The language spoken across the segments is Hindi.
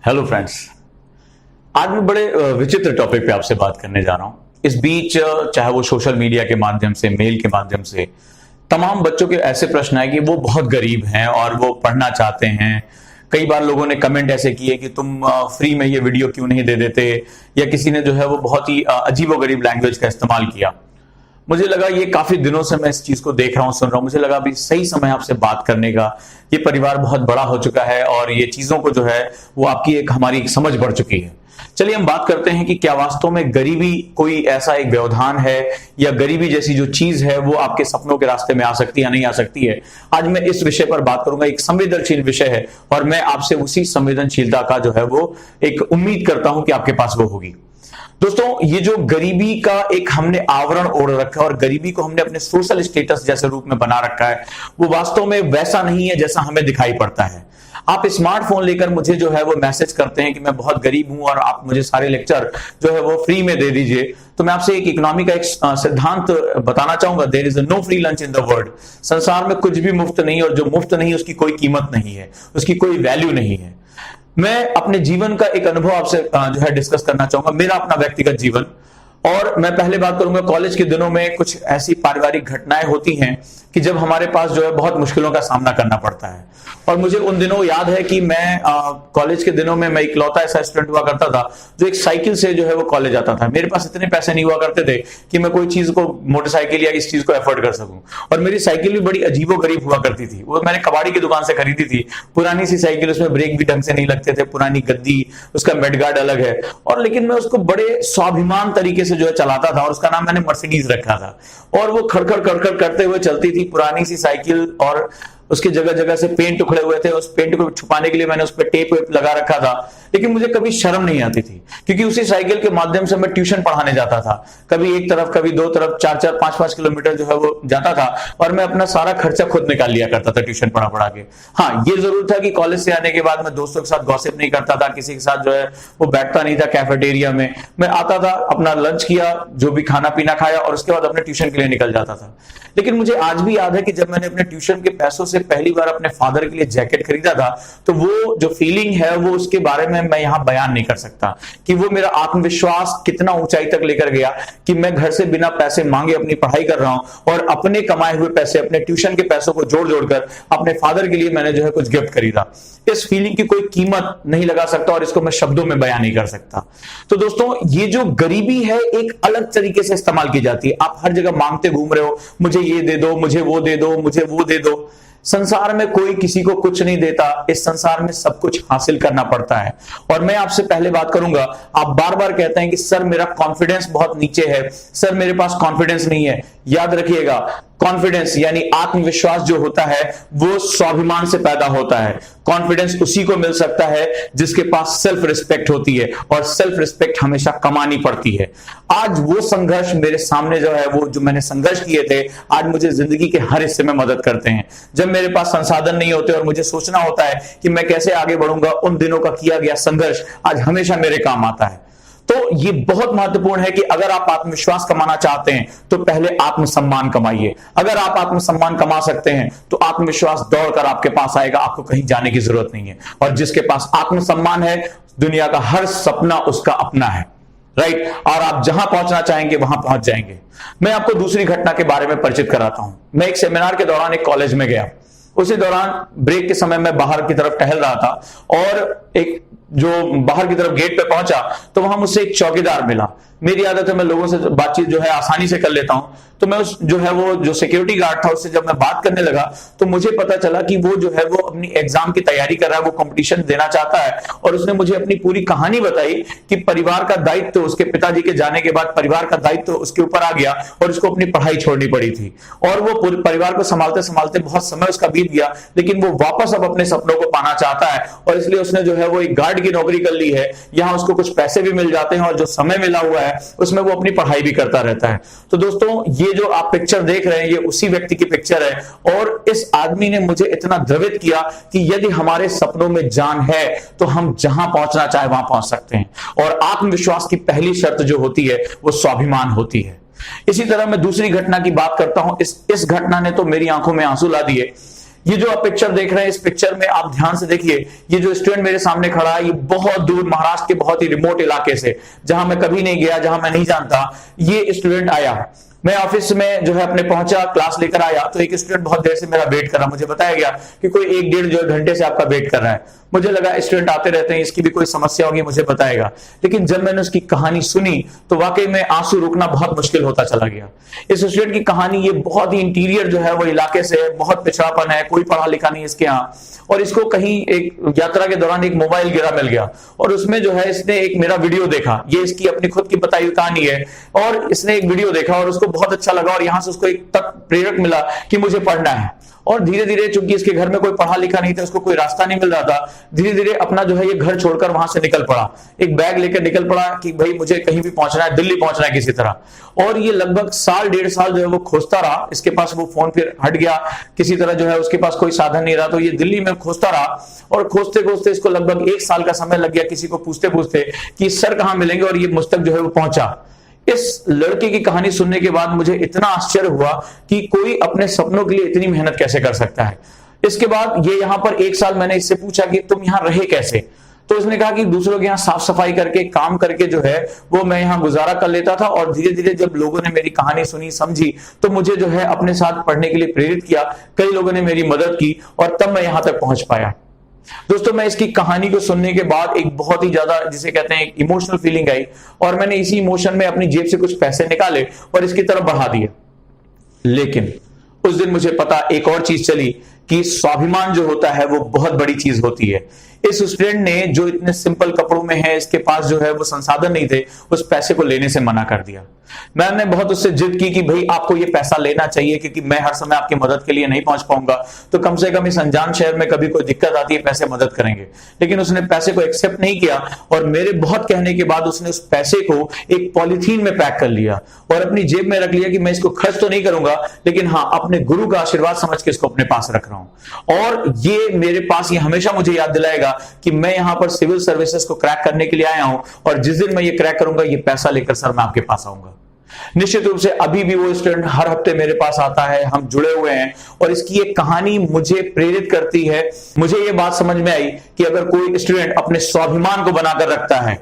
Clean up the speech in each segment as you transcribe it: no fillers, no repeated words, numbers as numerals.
Hello friends. आज मैं बड़े विचित्र टॉपिक पे आपसे बात करने जा रहा हूं। इस बीच चाहे वो सोशल मीडिया के माध्यम से, मेल के माध्यम से तमाम बच्चों के ऐसे प्रश्न आए कि वो बहुत गरीब हैं और वो पढ़ना चाहते हैं। कई बार लोगों ने कमेंट ऐसे किए कि तुम फ्री में ये वीडियो क्यों नहीं दे देते, या किसी ने जो है वो बहुत ही अजीबोगरीब लैंग्वेज का इस्तेमाल किया। मुझे लगा ये काफी दिनों से मैं इस चीज को देख रहा हूं, सुन रहा हूं, मुझे लगा अभी सही समय आपसे बात करने का। ये परिवार बहुत बड़ा हो चुका है और ये चीजों को जो है वो आपकी हमारी एक समझ बढ़ चुकी है। चलिए हम बात करते हैं कि क्या वास्तव में गरीबी कोई ऐसा एक व्यवधान है, या गरीबी जैसी जो चीज है वो आपके सपनों के रास्ते में आ सकती है या नहीं आ सकती है। आज मैं इस विषय पर बात करूंगा। एक संवेदनशील विषय है और मैं आपसे उसी संवेदनशीलता का जो है वो एक उम्मीद करता हूं कि आपके पास वो होगी। दोस्तों, ये जो गरीबी का एक हमने आवरण ओढ़ रखा है और गरीबी को हमने अपने सोशल स्टेटस जैसे रूप में बना रखा है, वो वास्तव में वैसा नहीं है जैसा हमें दिखाई पड़ता है। आप स्मार्टफोन लेकर मुझे जो है वो मैसेज करते हैं कि मैं बहुत गरीब हूं और आप मुझे सारे लेक्चर जो है वो फ्री में दे दीजिए। तो मैं आपसे एक इकोनॉमी का एक सिद्धांत बताना चाहूंगा। There is no free lunch in the world. संसार में कुछ भी मुफ्त नहीं, और जो मुफ्त नहीं उसकी कोई कीमत नहीं है, उसकी कोई वैल्यू नहीं है। मैं अपने जीवन का एक अनुभव आपसे जो है डिस्कस करना चाहूंगा, मेरा अपना व्यक्तिगत जीवन। और मैं पहले बात करूंगा, कॉलेज के दिनों में कुछ ऐसी पारिवारिक घटनाएं होती हैं कि जब हमारे पास जो है बहुत मुश्किलों का सामना करना पड़ता है। और मुझे उन दिनों याद है कि मैं कॉलेज के दिनों में मैं इकलौता ऐसा स्टूडेंट हुआ करता था जो एक साइकिल से जो है वो कॉलेज आता था। मेरे पास इतने पैसे नहीं हुआ करते थे कि मैं कोई चीज को, मोटरसाइकिल या इस चीज को एफोर्ड कर सकूं। और मेरी साइकिल भी बड़ी अजीबोगरीब हुआ करती थी। वो मैंने कबाड़ी की दुकान से खरीदी थी, पुरानी सी साइकिल, उसमें ब्रेक भी ढंग से नहीं लगते थे, पुरानी गद्दी, उसका मेडगार्ड अलग है। और लेकिन मैं उसको बड़े स्वाभिमान तरीके से जो है चलाता था, और उसका नाम मैंने मर्सिडीज रखा था। और वो खड़खड़ खड़खड़ करते हुए चलती थी, पुरानी सी साइकिल, और उसके जगह जगह से पेंट उखड़े हुए थे। उस पेंट को छुपाने के लिए मैंने उस पर टेप वेप लगा रखा था, लेकिन मुझे कभी शर्म नहीं आती थी, क्योंकि उसी साइकिल के माध्यम से मैं ट्यूशन पढ़ाने जाता था। कभी एक तरफ, कभी दो तरफ, 4-4, 5-5 किलोमीटर जो है वो जाता था, और मैं अपना सारा खर्चा खुद निकाल लिया करता था ट्यूशन पढ़ा पढ़ा के। हाँ, ये जरूर था कि कॉलेज से आने के बाद मैं दोस्तों के साथ गॉसिप नहीं करता था, किसी के साथ जो है वो बैठता नहीं था कैफेटेरिया में। मैं आता था, अपना लंच किया, जो भी खाना पीना खाया, और उसके बाद अपने ट्यूशन के लिए निकल जाता था। लेकिन मुझे आज भी याद है कि जब मैंने अपने ट्यूशन के पैसों से पहली बार अपने फादर के लिए जैकेट खरीदा था, तो वो जो फीलिंग है वो उसके बारे में मैं यहां बयान नहीं कर सकता कि वो मेरा आत्मविश्वास कितना ऊंचाई तक लेकर गया कि मैं घर से बिना पैसे मांगे अपनी पढ़ाई कर रहा हूं, और अपने कमाए हुए पैसे, अपने ट्यूशन के पैसों को जोड़ जोड़कर अपने फादर के लिए मैंने जो है कुछ गिफ्ट खरीदा। इस फीलिंग की कोई कीमत नहीं लगा सकता, और इसको मैं शब्दों में बयान नहीं कर सकता। तो दोस्तों, ये जो गरीबी है एक अलग तरीके से इस्तेमाल की जाती है। आप हर जगह मांगते घूम रहे हो, मुझे ये दे दो, मुझे वो दे दो, मुझे वो दे दो। संसार में कोई किसी को कुछ नहीं देता, इस संसार में सब कुछ हासिल करना पड़ता है। और मैं आपसे पहले बात करूंगा, आप बार बार कहते हैं कि सर मेरा कॉन्फिडेंस बहुत नीचे है, सर मेरे पास कॉन्फिडेंस नहीं है। याद रखिएगा, कॉन्फिडेंस यानी आत्मविश्वास जो होता है वो स्वाभिमान से पैदा होता है। कॉन्फिडेंस उसी को मिल सकता है जिसके पास सेल्फ रिस्पेक्ट होती है, और सेल्फ रिस्पेक्ट हमेशा कमानी पड़ती है। आज वो संघर्ष मेरे सामने जो है, वो जो मैंने संघर्ष किए थे, आज मुझे जिंदगी के हर हिस्से में मदद करते हैं। जब मेरे पास संसाधन नहीं होते और मुझे सोचना होता है कि मैं कैसे आगे बढ़ूंगा, उन दिनों का किया गया संघर्ष आज हमेशा मेरे काम आता है। तो ये बहुत महत्वपूर्ण है कि अगर आप आत्मविश्वास कमाना चाहते हैं तो पहले आत्मसम्मान कमाइए। अगर आप आत्मसम्मान कमा सकते हैं तो आत्मविश्वास दौड़कर आपके पास आएगा, आपको कहीं जाने की जरूरत नहीं है। और जिसके पास आत्मसम्मान है, दुनिया का हर सपना उसका अपना है, राइट? और आप जहां पहुंचना चाहेंगे वहां पहुंच जाएंगे। मैं आपको दूसरी घटना के बारे में परिचित कराता हूं। मैं एक सेमिनार के दौरान एक कॉलेज में गया। उसी दौरान ब्रेक के समय मैं बाहर की तरफ टहल रहा था, और एक जो बाहर की तरफ गेट पे पहुंचा तो वहां मुझसे एक चौकीदार मिला। मेरी आदत है मैं लोगों से बातचीत जो है आसानी से कर लेता हूं। तो मैं उस जो है वो जो सिक्योरिटी गार्ड था उससे जब मैं बात करने लगा तो मुझे पता चला कि वो जो है वो अपनी एग्जाम की तैयारी कर रहा है, वो कंपटीशन देना चाहता है। और उसने मुझे अपनी पूरी कहानी बताई कि परिवार का दायित्व तो उसके पिताजी के जाने के बाद परिवार का दायित्व तो उसके ऊपर आ गया, और उसको अपनी पढ़ाई छोड़नी पड़ी थी। और वो परिवार को संभालते संभालते बहुत समय उसका बीत गया, लेकिन वो वापस अब अपने सपनों को पाना चाहता है, और इसलिए उसने जो है वो एक गार्ड की नौकरी कर ली है। यहां उसको कुछ पैसे भी मिल जाते हैं, और जो समय मिला हुआ है उसमें वो अपनी पढ़ाई भी करता रहता है। तो दोस्तों, ये जो आप पिक्चर देख रहे हैं ये उसी व्यक्ति की पिक्चर है। और इस आदमी ने मुझे इतना द्रवित किया कि यदि हमारे सपनों में जान है तो हम जहां पहुंचना चाहे वहां पहुंच सकते हैं। और आत्मविश्वास की पहली शर्त जो होती है वो स्वाभिमान होती है। इसी तरह मैं दूसरी घटना की बात करता हूं। इस घटना ने तो मेरी आंखों में आंसू ला दिए ये जो आप पिक्चर देख रहे हैं, इस पिक्चर में आप ध्यान से देखिए, ये जो स्टूडेंट मेरे सामने खड़ा है, ये बहुत दूर महाराष्ट्र के बहुत ही रिमोट इलाके से, जहां मैं कभी नहीं गया, जहां मैं नहीं जानता, ये स्टूडेंट आया। मैं ऑफिस में जो है अपने पहुंचा, क्लास लेकर आया, तो एक स्टूडेंट बहुत देर से मेरा वेट कर रहा। मुझे बताया गया कि कोई 1-1.5 जो घंटे से आपका वेट कर रहा है। मुझे लगा स्टूडेंट आते रहते हैं, इसकी भी कोई समस्या होगी, मुझे बताएगा। लेकिन जब मैंने उसकी कहानी सुनी तो वाकई में आंसू रुकना बहुत मुश्किल होता चला गया। इस स्टूडेंट की कहानी, ये बहुत ही इंटीरियर जो है वो इलाके से है, बहुत पिछड़ापन है, कोई पढ़ा लिखा नहीं इसके यहाँ, और इसको कहीं एक यात्रा के दौरान एक मोबाइल गिरा मिल गया, और उसमें जो है इसने एक मेरा वीडियो देखा। ये इसकी अपनी खुद की बताई हुई कहानी है, और इसने एक वीडियो देखा और उसको बहुत अच्छा लगा, और यहां से उसको एक तक प्रेरक मिला कि मुझे पढ़ना है। और धीरे धीरे, चूंकि इसके घर में कोई पढ़ा लिखा नहीं था, उसको कोई रास्ता नहीं मिल रहा था, धीरे धीरे अपना जो है ये घर छोड़कर वहां से निकल पड़ा। एक बैग लेकर निकल पड़ा कि भाई मुझे कहीं भी पहुंचना है, दिल्ली पहुंचना है किसी तरह। और ये लगभग 1.5 साल जो है वो खोजता रहा। इसके पास वो फोन फिर हट गया, किसी तरह जो है उसके पास कोई साधन नहीं रहा, तो ये दिल्ली में खोजता रहा। और खोजते खोजते इसको लगभग 1 साल का समय लग गया, किसी को पूछते पूछते कि सर कहां मिलेंगे, और ये मुझ तक जो है वो पहुंचा। इस लड़के की कहानी सुनने के बाद मुझे इतना आश्चर्य हुआ कि कोई अपने सपनों के लिए इतनी मेहनत कैसे कर सकता है। इसके बाद ये यहां पर 1 साल, मैंने इससे पूछा कि तुम यहां रहे कैसे, तो उसने कहा कि दूसरों के यहाँ साफ सफाई करके, काम करके जो है वो मैं यहाँ गुजारा कर लेता था। और धीरे धीरे जब लोगों ने मेरी कहानी सुनी, समझी, तो मुझे जो है अपने साथ पढ़ने के लिए प्रेरित किया। कई लोगों ने मेरी मदद की और तब मैं यहां तक पहुंच पाया। दोस्तों, मैं इसकी कहानी को सुनने के बाद एक बहुत ही ज्यादा, जिसे कहते हैं, एक इमोशनल फीलिंग आई, और मैंने इसी इमोशन में अपनी जेब से कुछ पैसे निकाले और इसकी तरफ बढ़ा दिए। लेकिन उस दिन मुझे पता एक और चीज चली कि स्वाभिमान जो होता है वो बहुत बड़ी चीज होती है। इस स्टूडेंट ने, जो इतने सिंपल कपड़ों में है, इसके पास जो है वो संसाधन नहीं थे, उस पैसे को लेने से मना कर दिया। मैंने बहुत उससे जिद की कि भाई आपको ये पैसा लेना चाहिए, क्योंकि मैं हर समय आपकी मदद के लिए नहीं पहुंच पाऊंगा, तो कम से कम इस अनजान शहर में कभी कोई दिक्कत आती है, पैसे मदद करेंगे। लेकिन उसने पैसे को एक्सेप्ट नहीं किया, और मेरे बहुत कहने के बाद उसने उस पैसे को एक पॉलिथीन में पैक कर लिया और अपनी जेब में रख लिया कि मैं इसको खर्च तो नहीं करूंगा, लेकिन हाँ, अपने गुरु का आशीर्वाद समझ के इसको अपने पास रख रहा हूं। और ये मेरे पास, ये हमेशा मुझे याद दिलाएगा कि मैं यहां पर सिविल सर्विसेज को क्रैक करने के लिए आया हूं, और जिस दिन मैं ये क्रैक करूंगा, ये पैसा लेकर सर मैं आपके पास आऊंगा। निश्चित रूप से अभी भी वो स्टूडेंट हर हफ्ते मेरे पास आता है, हम जुड़े हुए हैं, और इसकी एक कहानी मुझे प्रेरित करती है। मुझे ये बात समझ में आई कि अगर कोई स्टूडेंट अपने स्वाभिमान को बनाकर रखता है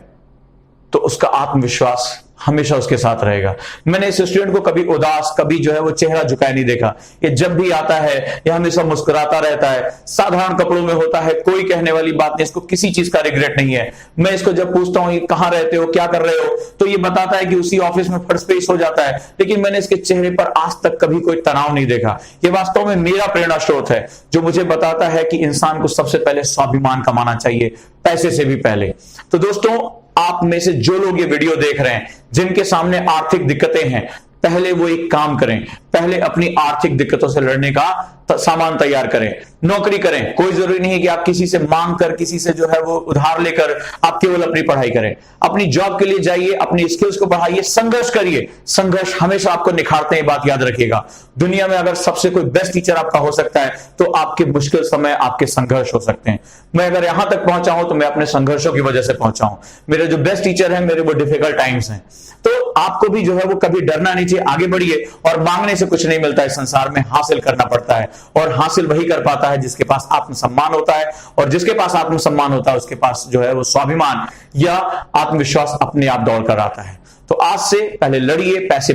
तो उसका आत्मविश्वास हमेशा उसके साथ रहेगा। मैंने इस स्टूडेंट को कभी उदास, कभी जो है वो चेहरा झुकाए नहीं देखा। ये जब भी आता है ये हमेशा मुस्कुराता रहता है, साधारण कपड़ों में होता है, कोई कहने वाली बात नहीं, इसको किसी चीज का रिग्रेट नहीं है। मैं इसको जब पूछता हूं ये कहां रहते हो, क्या कर रहे हो, तो ये बताता है कि उसी ऑफिस में फर्स्ट पे ही सो जाता है। लेकिन मैंने इसके चेहरे पर आज तक कभी कोई तनाव नहीं देखा। ये वास्तव में मेरा प्रेरणा स्रोत है, जो मुझे बताता है कि इंसान को सबसे पहले स्वाभिमान कमाना चाहिए, पैसे से भी पहले। तो दोस्तों, आप में से जो लोग ये वीडियो देख रहे हैं, जिनके सामने आर्थिक दिक्कतें हैं, पहले वो एक काम करें, पहले अपनी आर्थिक दिक्कतों से लड़ने का सामान तैयार करें, नौकरी करें। कोई जरूरी नहीं है कि आप किसी से मांग कर, किसी से जो है वो उधार लेकर आप केवल अपनी पढ़ाई करें। अपनी जॉब के लिए जाइए, अपनी स्किल्स को बढ़ाइए, संघर्ष करिए। संघर्ष हमेशा आपको निखारते हैं, बात याद रखिएगा। दुनिया में अगर सबसे कोई बेस्ट टीचर आपका हो सकता है, तो आपके मुश्किल समय आपके संघर्ष हो सकते हैं। मैं अगर यहां तक पहुंचा हूं तो मैं अपने संघर्षों की वजह से पहुंचा हूं। मेरे जो बेस्ट टीचर हैं, मेरे वो डिफिकल्ट टाइम्स हैं। तो आपको भी जो है वो कभी डरना नहीं चाहिए, आगे बढ़िए। और मांगने से कुछ नहीं मिलता है संसार में, हासिल करना पड़ता है, और हासिल वही कर पाता है जिसके पास आत्मसम्मान होता है। और जिसके पास आत्मसम्मान होता है, उसके पास जो है वो स्वाभिमान या आत्मविश्वास अपने आप दौड़ कर आता है। तो आज से पहले लड़िए, पैसे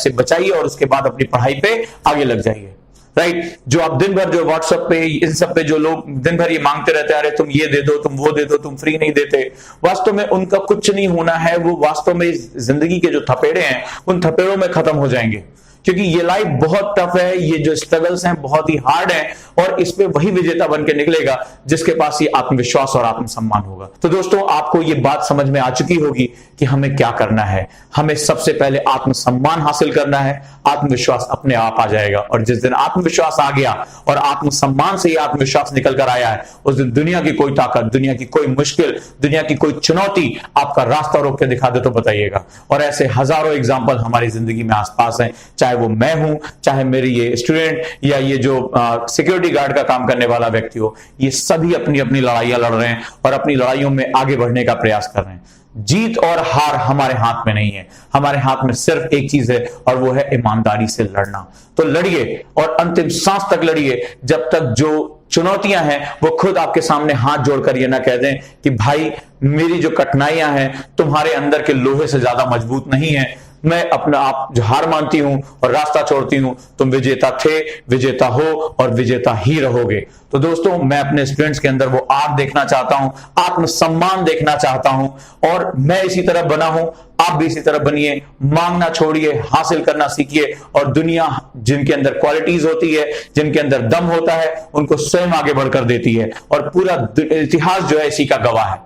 बचाइए, और उसके बाद अपनी पढ़ाई पे आगे लग जाइए। राइट? जो आप दिन भर जो व्हाट्सएप पे, इन सब पे जो लोग दिन भर ये मांगते रहते हैं, अरे तुम ये दे दो, तुम वो दे दो, तुम फ्री नहीं देते, वास्तव में उनका कुछ नहीं होना है। वो वास्तव में जिंदगी के जो थपेड़े हैं, उन थपेड़ों में खत्म हो जाएंगे, क्योंकि ये लाइफ बहुत टफ है, ये जो स्ट्रगल्स हैं बहुत ही हार्ड हैं, और इस पे वही विजेता बन के निकलेगा जिसके पास ये आत्मविश्वास और आत्मसम्मान होगा। तो दोस्तों, आपको ये बात समझ में आ चुकी होगी कि हमें क्या करना है। हमें सबसे पहले आत्मसम्मान हासिल करना है, आत्मविश्वास अपने आप आ जाएगा। और जिस दिन आत्मविश्वास आ गया और आत्मसम्मान से ही आत्मविश्वास निकल कर आया है, उस दिन दुनिया की कोई ताकत, दुनिया की कोई मुश्किल, दुनिया की कोई चुनौती आपका रास्ता रोक के दिखा दे तो बताइएगा। और ऐसे हजारों एग्जाम्पल हमारी जिंदगी में आसपास हैं, चाहे वो मैं हूं, चाहे मेरी ये स्टूडेंट, या ये जो सिक्योरिटी गार्ड का काम करने वाला व्यक्ति हो। ये सभी अपनी अपनी लड़ाइयां लड़ रहे हैं और अपनी लड़ाइयों में आगे बढ़ने का प्रयास कर रहे हैं। जीत और हार हमारे हाथ में नहीं है, हमारे हाथ में सिर्फ एक चीज है और वो है ईमानदारी से लड़ना। तो लड़िए और अंतिम सांस तक लड़िए, जब तक जो चुनौतियां हैं वो खुद आपके सामने हाथ जोड़कर ये ना कह दें कि भाई मेरी जो कठिनाइयां हैं तुम्हारे अंदर के लोहे से ज्यादा मजबूत नहीं है, मैं अपना आप जो हार मानती हूं और रास्ता छोड़ती हूं। तुम विजेता थे, विजेता हो और विजेता ही रहोगे। तो दोस्तों, मैं अपने स्टूडेंट्स के अंदर वो आग देखना चाहता हूं, आत्मसम्मान देखना चाहता हूं, और मैं इसी तरह बना हूं, आप भी इसी तरह बनिए। मांगना छोड़िए, हासिल करना सीखिए, और दुनिया जिनके अंदर क्वालिटीज होती है, जिनके अंदर दम होता है, उनको स्वयं आगे बढ़कर देती है, और पूरा इतिहास जो है इसी का गवाह है।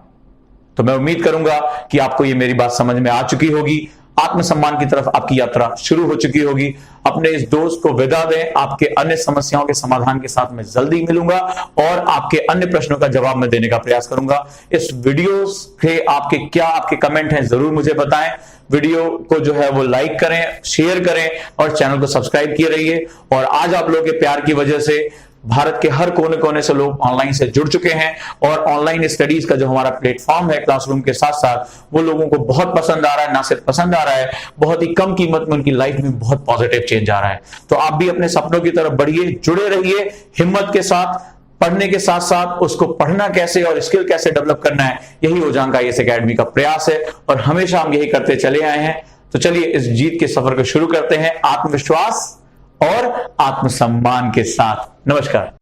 तो मैं उम्मीद करूंगा कि आपको ये मेरी बात समझ में आ चुकी होगी, आत्मसम्मान की तरफ आपकी यात्रा शुरू हो चुकी होगी। अपने इस दोस्त को विदा दें, आपके अन्य समस्याओं के समाधान के साथ मैं जल्दी मिलूंगा और आपके अन्य प्रश्नों का जवाब मैं देने का प्रयास करूंगा। इस वीडियो के आपके कमेंट हैं, जरूर मुझे बताएं। वीडियो को जो है वो लाइक करें, शेयर करें और चैनल को सब्सक्राइब किए रहिए। और आज आप लोगों के प्यार की वजह से भारत के हर कोने कोने से लोग ऑनलाइन से जुड़ चुके हैं, और ऑनलाइन स्टडीज का जो हमारा प्लेटफॉर्म है क्लासरूम के साथ साथ, वो लोगों को बहुत पसंद आ रहा है। ना सिर्फ पसंद आ रहा है, बहुत ही कम कीमत में उनकी लाइफ में बहुत पॉजिटिव चेंज आ रहा है। तो आप भी अपने सपनों की तरफ बढ़िए, जुड़े रहिए हिम्मत के साथ। पढ़ने के साथ साथ उसको पढ़ना कैसे और स्किल कैसे डेवलप करना है, यही ओजांग IAS एकेडमी का प्रयास है, और हमेशा हम यही करते चले आए हैं। तो चलिए इस जीत के सफर को शुरू करते हैं, आत्मविश्वास और आत्मसम्मान के साथ। नमस्कार।